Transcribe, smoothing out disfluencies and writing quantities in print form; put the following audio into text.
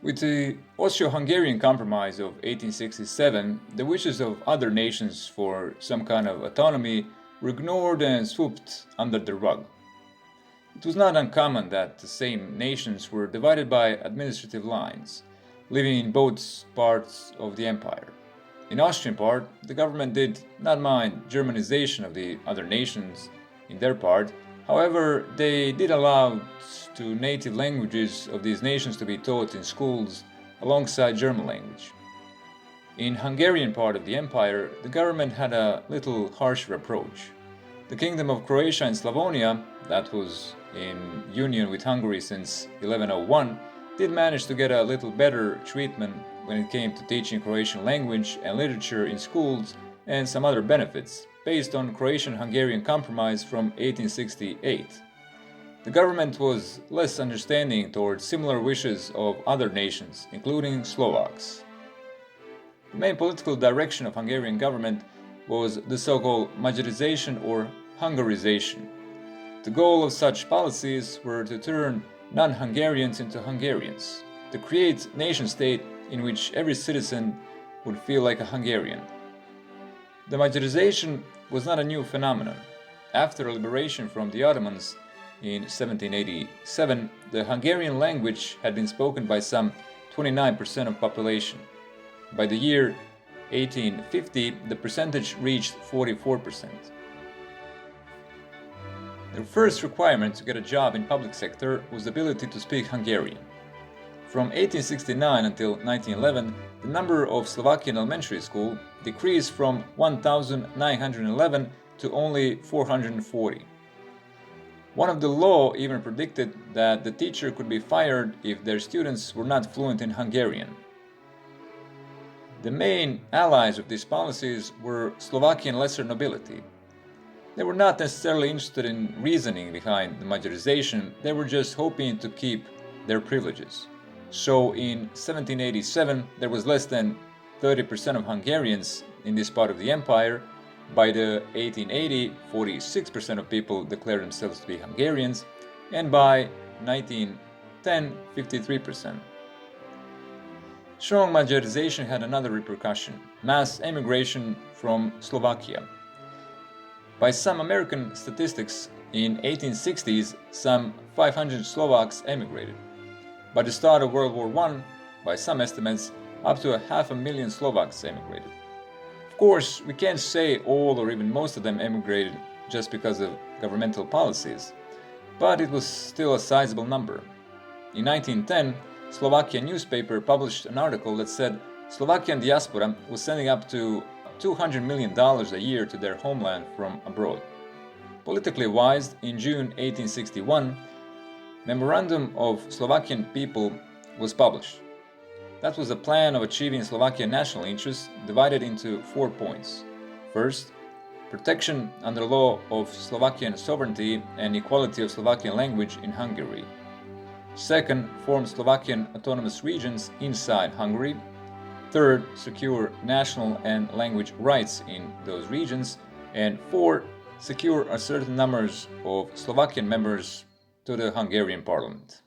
With the Austro-Hungarian Compromise of 1867, the wishes of other nations for some kind of autonomy were ignored and swooped under the rug. It was not uncommon that the same nations were divided by administrative lines, living in both parts of the empire. In Austrian part, the government did not mind Germanization of the other nations in their part. However, they did allow to native languages of these nations to be taught in schools alongside German language. In Hungarian part of the empire, the government had a little harsher approach. The Kingdom of Croatia and Slavonia, that was in union with Hungary since 1101, did manage to get a little better treatment when it came to teaching Croatian language and literature in schools and some other benefits, based on Croatian-Hungarian Compromise from 1868. The government was less understanding towards similar wishes of other nations, including Slovaks. The main political direction of Hungarian government was the so-called Magyarization or Hungarization. The goal of such policies were to turn non-Hungarians into Hungarians, to create a nation-state in which every citizen would feel like a Hungarian. The Magyarization was not a new phenomenon. After liberation from the Ottomans in 1787, the Hungarian language had been spoken by some 29% of population. By the year 1850, the percentage reached 44%. The first requirement to get a job in public sector was the ability to speak Hungarian. From 1869 until 1911, the number of Slovakian elementary school decreased from 1,911 to only 440. One of the law even predicted that the teacher could be fired if their students were not fluent in Hungarian. The main allies of these policies were Slovakian lesser nobility. They were not necessarily interested in reasoning behind the Magyarization, they were just hoping to keep their privileges. So in 1787 there was less than 30% of Hungarians in this part of the empire. By the 1880, 46% of people declared themselves to be Hungarians, and by 1910, 53%. Strong Magyarization had another repercussion: mass emigration from Slovakia. By some American statistics, in 1860s, some 500 Slovaks emigrated. By the start of World War I, by some estimates, up to 500,000 Slovaks emigrated. Of course, we can't say all or even most of them emigrated just because of governmental policies, but it was still a sizable number. In 1910, Slovakian newspaper published an article that said Slovakian diaspora was sending up to $200 million a year to their homeland from abroad. Politically wise, in June 1861, Memorandum of Slovakian People was published. That was a plan of achieving Slovakian national interests divided into 4 points. First, protection under law of Slovakian sovereignty and equality of Slovakian language in Hungary. Second, form Slovakian autonomous regions inside Hungary. Third, secure national and language rights in those regions. And fourth, secure a certain numbers of Slovakian members to the Hungarian parliament.